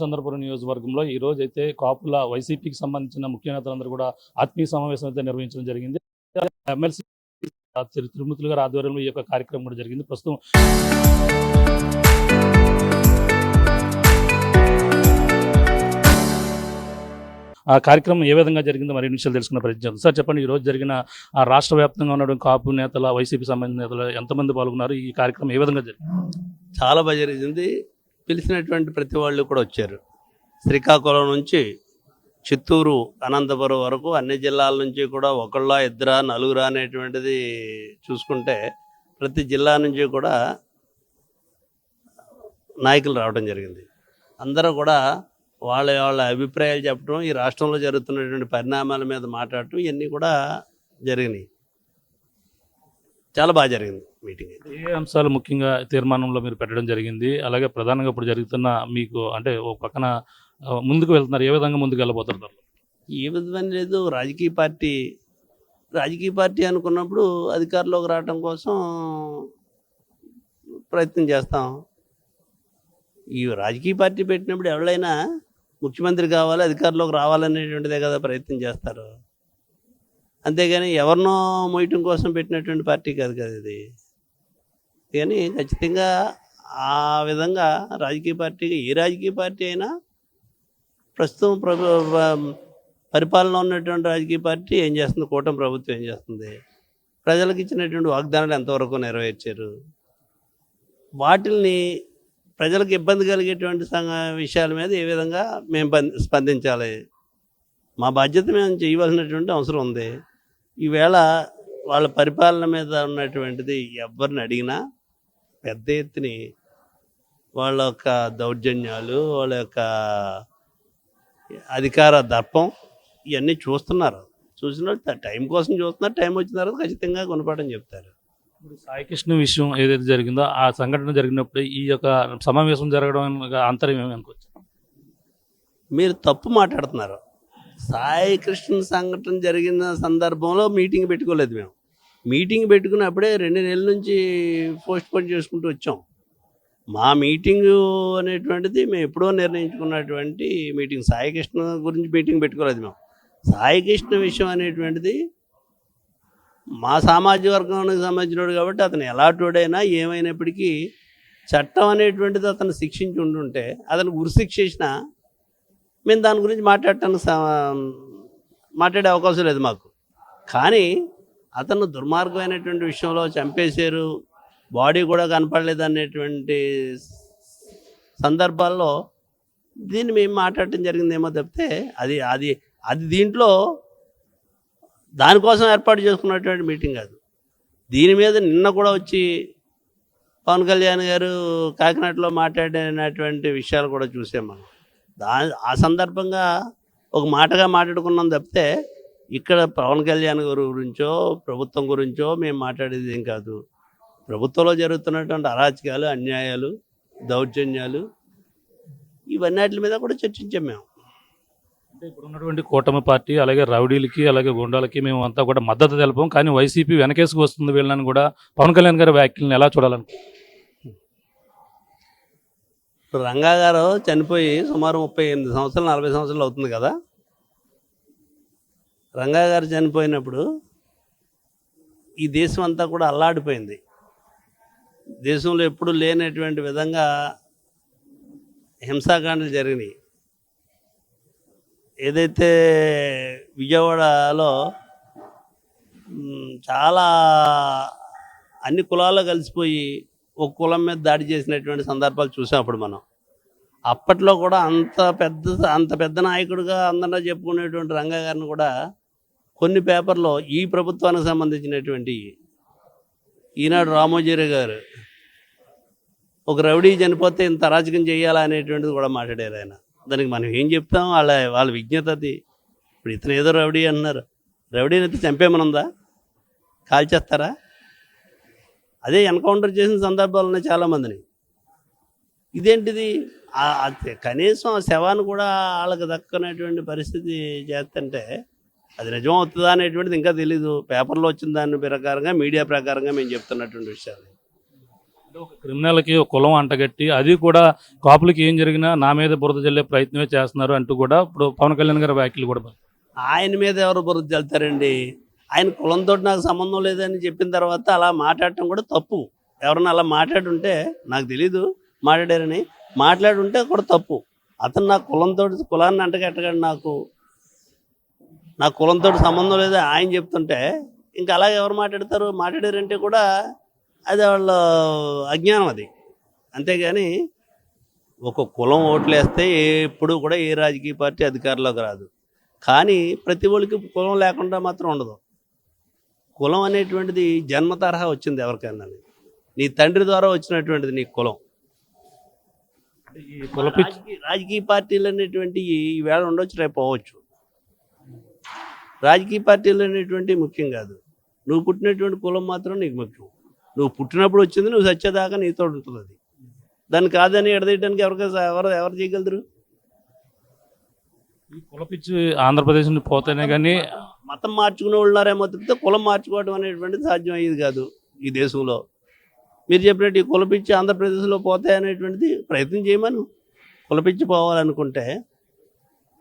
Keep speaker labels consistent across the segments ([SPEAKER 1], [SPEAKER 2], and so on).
[SPEAKER 1] చంద్రపురం నియోజకవర్గంలో ఈ రోజు అయితే కాపుల వైసీపీకి సంబంధించిన ముఖ్య నేతలందరూ కూడా ఆత్మీయ సమావేశం అయితే నిర్వహించడం జరిగింది. ఎమ్మెల్సీ తిరుమతులు గారి ఆధ్వర్యంలో ఈ యొక్క కార్యక్రమం కూడా జరిగింది. ప్రస్తుతం ఆ కార్యక్రమం ఏ విధంగా జరిగిందో మరి నిమిషాలు తెలుసుకున్న ప్రయత్నం. సార్ చెప్పండి, ఈ రోజు జరిగిన రాష్ట్ర వ్యాప్తంగా ఉన్నటువంటి కాపు నేతల వైసీపీ సంబంధించిన నేతలు ఎంతమంది పాల్గొన్నారు? ఈ కార్యక్రమం ఏ విధంగా జరిగింది?
[SPEAKER 2] చాలా బాగా జరిగింది. పిలిచినటువంటి ప్రతి వాళ్ళు కూడా వచ్చారు. శ్రీకాకుళం నుంచి చిత్తూరు, అనంతపురం వరకు అన్ని జిల్లాల నుంచి కూడా ఒకళ్ళ ఇద్దరా నలుగురా అనేటువంటిది చూసుకుంటే ప్రతి జిల్లా నుంచి కూడా నాయకులు రావడం జరిగింది. అందరూ కూడా వాళ్ళ వాళ్ళ అభిప్రాయాలు చెప్పడం, ఈ రాష్ట్రంలో జరుగుతున్నటువంటి పరిణామాల మీద మాట్లాడటం ఇవన్నీ కూడా జరిగినాయి. చాలా బాగా జరిగింది మీటింగ్.
[SPEAKER 1] ఏ అంశాలు ముఖ్యంగా తీర్మానంలో మీరు పెట్టడం జరిగింది? అలాగే ప్రధానంగా ఇప్పుడు జరుగుతున్న మీకు అంటే ఒక పక్కన ముందుకు వెళ్తున్నారు, ఏ విధంగా ముందుకు వెళ్ళబోతున్నారు?
[SPEAKER 2] ఏ విధమైన లేదు, రాజకీయ పార్టీ అనుకున్నప్పుడు అధికారంలోకి రావడం కోసం ప్రయత్నం చేస్తాం. ఈ రాజకీయ పార్టీ పెట్టినప్పుడు ఎవరైనా ముఖ్యమంత్రి కావాలి, అధికారంలోకి రావాలనేటువంటిదే కదా ప్రయత్నం చేస్తారు. అంతేగాని ఎవరినో మోయటం కోసం పెట్టినటువంటి పార్టీ కాదు కదా ఇది. కానీ ఖచ్చితంగా ఆ విధంగా రాజకీయ పార్టీగా ఏ రాజకీయ పార్టీ అయినా ప్రస్తుతం పరిపాలన ఉన్నటువంటి రాజకీయ పార్టీ ఏం చేస్తుంది, కూటమి ప్రభుత్వం ఏం చేస్తుంది, ప్రజలకు ఇచ్చినటువంటి వాగ్దానాలు ఎంతవరకు నెరవేర్చారు, వాటిల్ని ప్రజలకు ఇబ్బంది కలిగేటువంటి విషయాల మీద ఏ విధంగా మేము స్పందించాలి, మా బాధ్యత మేము చేయవలసినటువంటి అవసరం ఉంది. ఈవేళ వాళ్ళ పరిపాలన మీద ఉన్నటువంటిది ఎవరిని అడిగినా పెద్ద ఎత్తుని వాళ్ళ యొక్క దౌర్జన్యాలు, వాళ్ళ యొక్క అధికార దర్పం ఇవన్నీ చూస్తున్నారు. చూసిన టైం కోసం చూస్తున్నారు. టైం వచ్చిన తర్వాత ఖచ్చితంగా గుణపాఠం చెప్తారు.
[SPEAKER 1] ఇప్పుడు సాయికృష్ణ విషయం ఏదైతే జరిగిందో ఆ సంఘటన జరిగినప్పుడు ఈ యొక్క సమావేశం జరగడం అంతరం ఏమి అనుకోవచ్చు?
[SPEAKER 2] మీరు తప్పు మాట్లాడుతున్నారు. సాయికృష్ణ సంఘటన జరిగిన సందర్భంలో మీటింగ్ పెట్టుకోలేదు. మేము మీటింగ్ పెట్టుకున్నప్పుడే 2 నెలల నుంచి పోస్ట్ పోన్ చేసుకుంటూ వచ్చాం. మా మీటింగు అనేటువంటిది మేము ఎప్పుడో నిర్ణయించుకున్నటువంటి మీటింగ్. సాయికృష్ణ గురించి మీటింగ్ పెట్టుకోలేదు మేము. సాయికృష్ణ విషయం అనేటువంటిది మా సామాజిక వర్గానికి సంబంధించినోడు కాబట్టి అతను ఎలాంటోడైనా ఏమైనప్పటికీ చట్టం అనేటువంటిది అతను శిక్షించి ఉంటుంటే అతను ఉరిశిక్ష చేసినా మేము దాని గురించి మాట్లాడే అవకాశం లేదు మాకు. కానీ అతను దుర్మార్గమైనటువంటి విషయంలో చంపేశారు, బాడీ కూడా కనపడలేదు అనేటువంటి సందర్భాల్లో దీన్ని మేము మాట్లాడటం జరిగిందేమో తప్పితే అది అది అది దీంట్లో దానికోసం ఏర్పాటు చేసుకున్నటువంటి మీటింగ్ కాదు. దీని మీద నిన్న కూడా వచ్చి పవన్ కళ్యాణ్ గారు కాకినాడలో మాట్లాడినటువంటి విషయాలు కూడా చూసాం మనం. ఆ సందర్భంగా ఒక మాటగా మాట్లాడుకున్నాం తప్పితే ఇక్కడ పవన్ కళ్యాణ్ గారి గురించో ప్రభుత్వం గురించో మేము మాట్లాడేది ఏం కాదు. ప్రభుత్వంలో జరుగుతున్నటువంటి అరాచకాలు, అన్యాయాలు, దౌర్జన్యాలు ఇవన్నిటి మీద కూడా చర్చించాం మేము.
[SPEAKER 1] అంటే ఇప్పుడు ఉన్నటువంటి కూటమి పార్టీ అలాగే రౌడీలకి అలాగే గుండాలకి మేము అంతా కూడా మద్దతు తెలపం, కానీ వైసీపీ వెనకేసుకు వస్తుంది వీళ్ళని కూడా పవన్ కళ్యాణ్ గారి వ్యాఖ్యలను ఎలా చూడాలని?
[SPEAKER 2] రంగా గారు చనిపోయి సుమారు 38 సంవత్సరాలు 40 సంవత్సరాలు అవుతుంది కదా. రంగా గారు చనిపోయినప్పుడు ఈ దేశం అంతా కూడా అల్లాడిపోయింది. దేశంలో ఎప్పుడు లేనటువంటి విధంగా హింసాకాండలు జరిగినాయి. ఏదైతే విజయవాడలో చాలా అన్ని కులాలు కలిసిపోయి ఒక కులం మీద దాడి చేసినటువంటి సందర్భాలు చూసాం అప్పుడు మనం. అప్పట్లో కూడా అంత పెద్ద నాయకుడిగా అందరూ చెప్పుకునేటువంటి రంగా గారిని కూడా కొన్ని పేపర్లో ఈ ప్రభుత్వానికి సంబంధించినటువంటి ఈనాడు రామోజీరావు గారు ఒక రౌడీ చనిపోతే ఇంత అరాచకం చేయాలా అనేటువంటిది కూడా మాట్లాడారు ఆయన. దానికి మనం ఏం చెప్తాం? వాళ్ళ విజ్ఞత అది. ఇప్పుడు ఇతను ఏదో రౌడీ అంటున్నారు, రౌడీని అయితే చంపేమనుందా? కాల్చేస్తారా? అదే ఎన్కౌంటర్ చేసిన సందర్భాలు ఉన్నాయి చాలామందిని. ఇదేంటిది? కనీసం ఆ శవాన్ని కూడా వాళ్ళకి దక్కనేటువంటి పరిస్థితి చేస్తుంటే అది నిజం అవుతుందా అనేటువంటిది ఇంకా తెలీదు. పేపర్లో వచ్చిన దాని ప్రకారంగా, మీడియా ప్రకారంగా మేము చెప్తున్నటువంటి విషయాలు.
[SPEAKER 1] ఒక క్రిమినల్కి ఒక కులం అంటగట్టి అది కూడా కాపులకి ఏం జరిగినా నా మీద బురద జల్లే ప్రయత్నమే చేస్తున్నారు అంటూ కూడా ఇప్పుడు పవన్ కళ్యాణ్ గారి వ్యాఖ్యలు కూడా
[SPEAKER 2] ఆయన మీద ఎవరు బురద జల్లుతారండి? ఆయన కులంతో నాకు సంబంధం లేదని చెప్పిన తర్వాత అలా మాట్లాడటం కూడా తప్పు. ఎవరన్నా అలా మాట్లాడుంటే నాకు తెలీదు మాట్లాడారని, మాట్లాడుంటే కూడా తప్పు. అతను నా కులాన్ని అంటగట్టగాడు, నా కులంతో సంబంధం లేదు ఆయన చెప్తుంటే ఇంకా అలాగే ఎవరు మాట్లాడతారు? మాట్లాడారంటే కూడా అది వాళ్ళ అజ్ఞానం అది. అంతేగాని ఒక కులం ఓట్లేస్తే ఎప్పుడు కూడా ఏ రాజకీయ పార్టీ అధికారంలోకి రాదు. కానీ ప్రతి ఒళ్ళకి కులం లేకుండా మాత్రం ఉండదు. కులం అనేటువంటిది జన్మ తరహా వచ్చింది ఎవరికైనా. నీ తండ్రి ద్వారా వచ్చినటువంటిది నీ కులం.
[SPEAKER 1] ఈ కులపిచ్చి
[SPEAKER 2] రాజకీయ పార్టీలు అనేటువంటి ఈవేళ ఉండొచ్చు, రేపు పోవచ్చు. రాజకీయ పార్టీలు అనేటువంటివి ముఖ్యం కాదు. నువ్వు పుట్టినటువంటి కులం మాత్రం నీకు ముఖ్యం. నువ్వు పుట్టినప్పుడు వచ్చింది, నువ్వు సచ్చేదాకా నీతో ఉంటుంది అది. దాన్ని కాదని ఎడదీయడానికి ఎవరు చేయగలరు?
[SPEAKER 1] ఈ కులపిచ్చి ఆంధ్రప్రదేశ్ నుండి పోతేనే కానీ
[SPEAKER 2] మతం మార్చుకునే వాళ్ళు ఉన్నారేమో తప్పితే కులం మార్చుకోవడం అనేటువంటిది సాధ్యం అయ్యేది కాదు ఈ దేశంలో. మీరు చెప్పినట్టు ఈ కులపిచ్చి ఆంధ్రప్రదేశ్లో పోతాయి అనేటువంటిది ప్రయత్నం చేయమను. కులపిచ్చి పోవాలనుకుంటే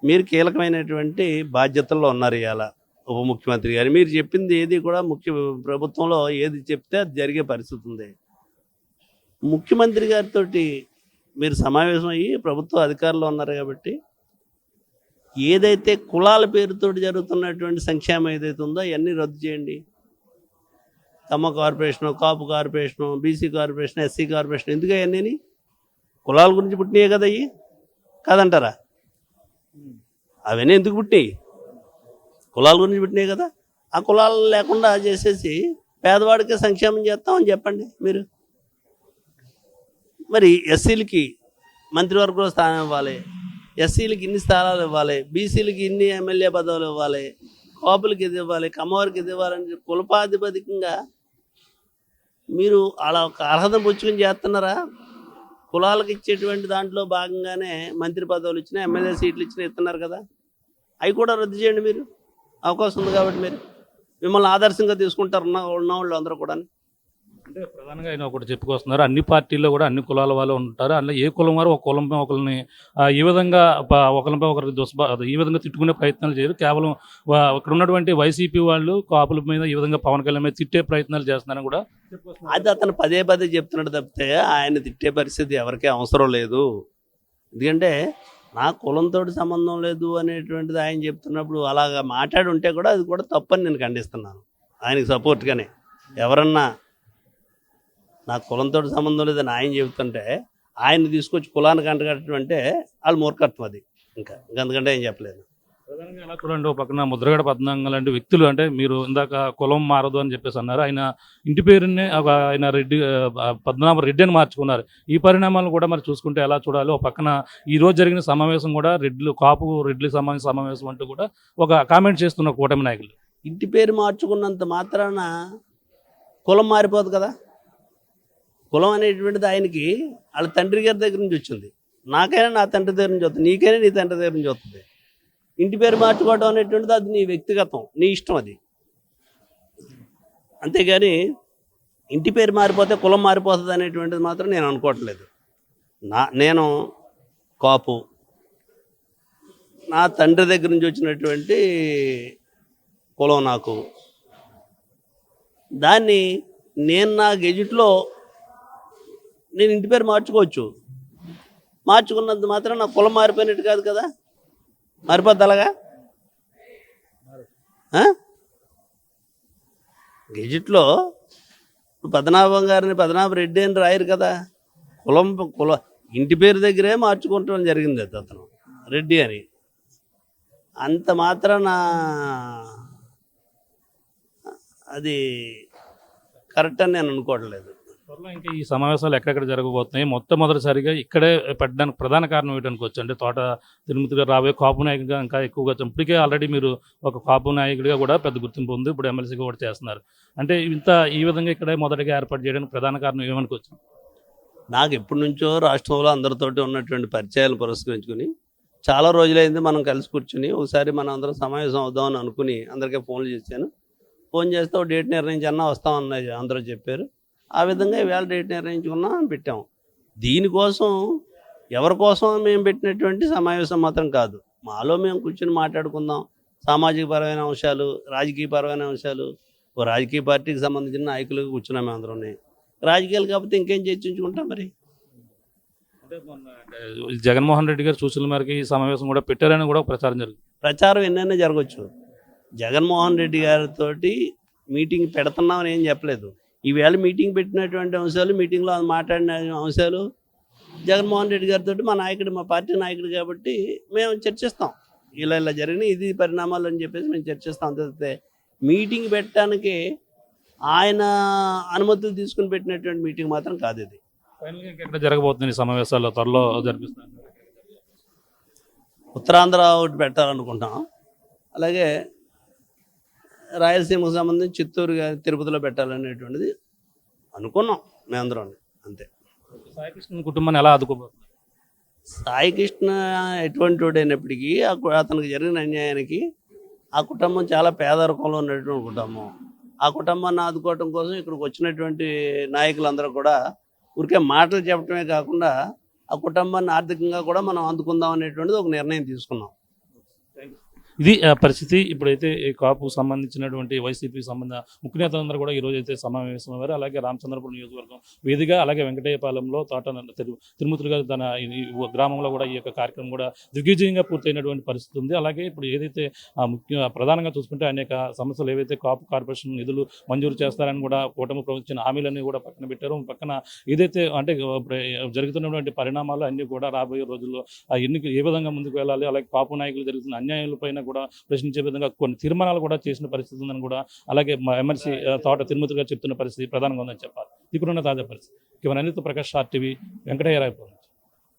[SPEAKER 2] మీరు కీలకమైనటువంటి బాధ్యతల్లో ఉన్నారు ఇవాళ ఉప ముఖ్యమంత్రి గారు. మీరు చెప్పింది ఏది కూడా ప్రభుత్వంలో ఏది చెప్తే అది జరిగే పరిస్థితి ఉంది. ముఖ్యమంత్రి గారితో మీరు సమావేశం అయ్యి ప్రభుత్వ అధికారులు ఉన్నారు కాబట్టి ఏదైతే కులాల పేరుతో జరుగుతున్నటువంటి సంక్షేమం ఏదైతే ఉందో అవన్నీ రద్దు చేయండి. Kamma corporation, Kapu corporation, BC corporation, SC corporation, ఎందుకు అవన్నీ? కులాల గురించి పుట్టినాయి కదా అవి, కాదంటారా? అవన్నీ ఎందుకు పుట్టినాయి? కులాల గురించి పుట్టినాయి కదా. ఆ కులాలు లేకుండా చేసేసి పేదవాడికే సంక్షేమం చేస్తామని చెప్పండి మీరు. మరి ఎస్సీలకి మంత్రివర్గంలో స్థానం ఇవ్వాలి, ఎస్సీలకి ఇన్ని స్థానాలు ఇవ్వాలి, బీసీలకి ఇన్ని ఎమ్మెల్యే పదవులు ఇవ్వాలి, కాపులకి ఇది ఇవ్వాలి, కమ్మవారికి ఇది ఇవ్వాలని కులపాధిపతికంగా మీరు అలా ఒక అర్హత పుచ్చుకొని చేస్తున్నారా? కులాలకు ఇచ్చేటువంటి దాంట్లో భాగంగానే మంత్రి పదవులు ఇచ్చినా, ఎమ్మెల్యే సీట్లు ఇచ్చినా ఇస్తున్నారు కదా. అవి కూడా రద్దు చేయండి మీరు. అవకాశం ఉంది కాబట్టి మీరు మిమ్మల్ని ఆదర్శంగా తీసుకుంటారు ఉన్న వాళ్ళు అందరూ కూడా.
[SPEAKER 1] అంటే ప్రధానంగా ఆయన ఒకటి చెప్పుకొస్తున్నారు, అన్ని పార్టీల్లో కూడా అన్ని కులాల వాళ్ళు ఉంటారు. అందులో ఏ కులం వారు ఒక కులంపై ఒకరిని ఈ విధంగా ఒకరిపై ఒకరికి ఈ విధంగా తిట్టుకునే ప్రయత్నాలు చేయరు. కేవలం ఇక్కడ ఉన్నటువంటి వైసీపీ వాళ్ళు కాపుల మీద ఈ విధంగా పవన్ కళ్యాణ్ మీద తిట్టే ప్రయత్నాలు చేస్తున్నారని కూడా
[SPEAKER 2] అది అతను పదే పదే చెప్తున్నాడు తప్పితే ఆయన తిట్టే పరిస్థితి ఎవరికీ అవసరం లేదు. ఎందుకంటే నా కులంతో సంబంధం లేదు అనేటువంటిది ఆయన చెప్తున్నప్పుడు అలాగా మాట్లాడి ఉంటే కూడా అది కూడా తప్పని నేను ఖండిస్తున్నాను. ఆయనకి సపోర్ట్గానే ఎవరన్నా నాకు కులంతో సంబంధం లేదని ఆయన చెబుతుంటే ఆయన తీసుకొచ్చి కులానికి అంటగట్టడం అంటే వాళ్ళు మూర్ఖత్వం అది. ఇంకా అందుకంటే ఏం చెప్పలేదు.
[SPEAKER 1] ప్రధానంగా ఎలా చూడండి, ఒక పక్కన ముద్రగడ పద్మనాభం లాంటి వ్యక్తులు, అంటే మీరు ఇందాక కులం మారదు అని చెప్పేసి అన్నారు, ఆయన ఇంటి పేరుని ఆయన రెడ్డి పద్మనాభ రెడ్డి అని మార్చుకున్నారు. ఈ పరిణామాలను కూడా మరి చూసుకుంటే ఎలా చూడాలి? ఒక పక్కన ఈ రోజు జరిగిన సమావేశం కూడా కాపు రెడ్లు సమావేశం అంటూ కూడా ఒక కామెంట్ చేస్తున్న కూటమి నాయకులు.
[SPEAKER 2] ఇంటి పేరు మార్చుకున్నంత మాత్రాన కులం మారిపోదు కదా. కులం అనేటువంటిది ఆయనకి వాళ్ళ తండ్రి గారి దగ్గర నుంచి వచ్చింది. నాకైనా నా తండ్రి దగ్గర నుంచి వస్తుంది, నీకైనా నీ తండ్రి దగ్గర నుంచి వస్తుంది. ఇంటి పేరు మార్చుకోవడం అనేటువంటిది అది నీ వ్యక్తిగతం, నీ ఇష్టం అది. అంతేగాని ఇంటి పేరు మారిపోతే కులం మారిపోతుంది అనేటువంటిది మాత్రం నేను అనుకోవట్లేదు. నేను కాపు, నా తండ్రి దగ్గర నుంచి వచ్చినటువంటి కులం నాకు. దాన్ని నేను నా గెజిట్లో నేను ఇంటి పేరు మార్చుకోవచ్చు. మార్చుకున్నంత మాత్రం నా కులం మారిపోయినట్టు కాదు కదా. మారిపోద్ది అలాగా? గెజిట్లో పద్మనాభం గారిని పద్మనాభ రెడ్డి అని రాయరు కదా. ఇంటి పేరు దగ్గరే మార్చుకుంటడం జరిగింది అతను రెడ్డి అని. అంత మాత్రాన అది కరెక్ట్ అని నేను అనుకోవట్లేదు.
[SPEAKER 1] త్వరలో ఇంకా ఈ సమావేశాలు ఎక్కడెక్కడ జరగబోతున్నాయి? మొట్టమొదటిసారిగా ఇక్కడే పెట్టడానికి ప్రధాన కారణం ఏంటనుకోవచ్చు? వచ్చి అంటే తోట తిరుమతి గారు రాబోయే కాపు నాయకుడిగా ఇంకా ఎక్కువగా ఇప్పటికే ఆల్రెడీ మీరు ఒక కాపు నాయకుడిగా కూడా పెద్ద గుర్తింపు ఉంది, ఇప్పుడు ఎమ్మెల్సీగా కూడా చేస్తున్నారు. అంటే ఈ విధంగా ఇక్కడే మొదటిగా ఏర్పాటు చేయడానికి ప్రధాన కారణం ఏమనుకోవచ్చు?
[SPEAKER 2] నాకు ఎప్పటి నుంచో రాష్ట్రంలో అందరితోటి ఉన్నటువంటి పరిచయాలు పురస్కరించుకుని చాలా రోజులైంది మనం కలిసి కూర్చుని ఒకసారి మనం అందరం సమావేశం అవుదామని అనుకుని అందరికీ ఫోన్లు చేశాను. ఫోన్ చేస్తే ఒక డేట్ నిర్ణయించి అన్నా వస్తామన్నది అందరూ చెప్పారు. ఆ విధంగా ఈవేళ డేట్ నిర్ణయించుకున్నాం, పెట్టాం. దీనికోసం ఎవరి కోసం మేము పెట్టినటువంటి సమావేశం మాత్రం కాదు. మాలో మేము కూర్చొని మాట్లాడుకుందాం. సామాజిక పరమైన అంశాలు, రాజకీయపరమైన అంశాలు, ఓ రాజకీయ పార్టీకి సంబంధించిన నాయకులుగా కూర్చున్నాం మేము అందరం. రాజకీయాలు కాకపోతే ఇంకేం చర్చించుకుంటాం మరి.
[SPEAKER 1] అంటే జగన్మోహన్ రెడ్డి గారు సూచనల మేరకు ఈ సమావేశం కూడా పెట్టారని కూడా ప్రచారం జరిగింది.
[SPEAKER 2] ప్రచారం ఎన్నైనా జరగవచ్చు. జగన్మోహన్ రెడ్డి గారితో మీటింగ్ పెడుతున్నామని ఏం చెప్పలేదు. ఈవేళ మీటింగ్ పెట్టినటువంటి అంశాలు, మీటింగ్లో మాట్లాడిన అంశాలు జగన్మోహన్ రెడ్డి గారితో మా నాయకుడు, మా పార్టీ నాయకుడు కాబట్టి మేము చర్చిస్తాం. ఇలా జరిగినాయి, ఇది పరిణామాలు అని చెప్పేసి మేము చర్చిస్తాం. అంతే మీటింగ్ పెట్టడానికి ఆయన అనుమతులు తీసుకుని పెట్టినటువంటి మీటింగ్ మాత్రం కాదు ఇది.
[SPEAKER 1] ఫైనల్గా ఇంకెక్కడ జరగబోతుంది ఈ సమావేశాల్లో త్వరలో జరిపిస్తున్నారు?
[SPEAKER 2] ఉత్తరాంధ్ర ఒకటి పెట్టాలనుకుంటాం. అలాగే రాయలసీమకు సంబంధించి చిత్తూరు కానీ తిరుపతిలో పెట్టాలనేటువంటిది అనుకున్నాం మేమందరం. అంతే.
[SPEAKER 1] సాయికృష్ణ కుటుంబాన్ని ఎలా ఆదుకోబోతున్నారు?
[SPEAKER 2] సాయికృష్ణ ఎటువంటి వాడు అయినప్పటికీ అతనికి జరిగిన అన్యాయానికి ఆ కుటుంబం చాలా పేదరికంలో ఉన్నటువంటి కుటుంబం. ఆ కుటుంబాన్ని ఆదుకోవటం కోసం ఇక్కడికి వచ్చినటువంటి నాయకులందరూ కూడా ఊరికే మాటలు చెప్పడమే కాకుండా ఆ కుటుంబాన్ని ఆర్థికంగా కూడా మనం అందుకుందాం అనేటువంటిది ఒక నిర్ణయం తీసుకున్నాం.
[SPEAKER 1] ఇది పరిస్థితి. ఇప్పుడైతే ఈ కాపు సంబంధించినటువంటి వైసీపీ ముఖ్య నేతలందరూ కూడా ఈరోజు అయితే సమావేశమయ్యారు. అలాగే రామచంద్రపురం నియోజకవర్గం వేదిగా, అలాగే వెంకటేయపాలెంలో తోట తిరుమతులు గారు తన ఈ గ్రామంలో కూడా ఈ యొక్క కార్యక్రమం కూడా దిగ్విజయంగా పూర్తయినటువంటి పరిస్థితి ఉంది. అలాగే ఇప్పుడు ఏదైతే ప్రధానంగా చూసుకుంటే అనేక సమస్యలు ఏవైతే కాపు కార్పొరేషన్ నిధులు మంజూరు చేస్తారని కూడా కూటమి ప్రభుత్వం హామీలన్నీ కూడా పక్కన పెట్టారు. పక్కన ఏదైతే అంటే జరుగుతున్నటువంటి పరిణామాలు అన్నీ కూడా రాబోయే రోజుల్లో ఆ ఎన్నికలు ఏ విధంగా ముందుకు వెళ్ళాలి, అలాగే కాపు నాయకులు జరుగుతున్న అన్యాయాలపైన కూడా ప్రశ్నించే విధంగా కొన్ని తీర్మానాలు కూడా చేసిన పరిస్థితి ఉందని కూడా, అలాగే ఎమ్మెల్సీ తోట తిరుమతి గారు చెప్తున్న పరిస్థితి ప్రధానంగా ఉందని చెప్పాలి. ఇక్కడున్న తాజా పరిస్థితి. ఇవన్నీ ప్రకాష్ RTV, వెంకటయ్య రాయపురం.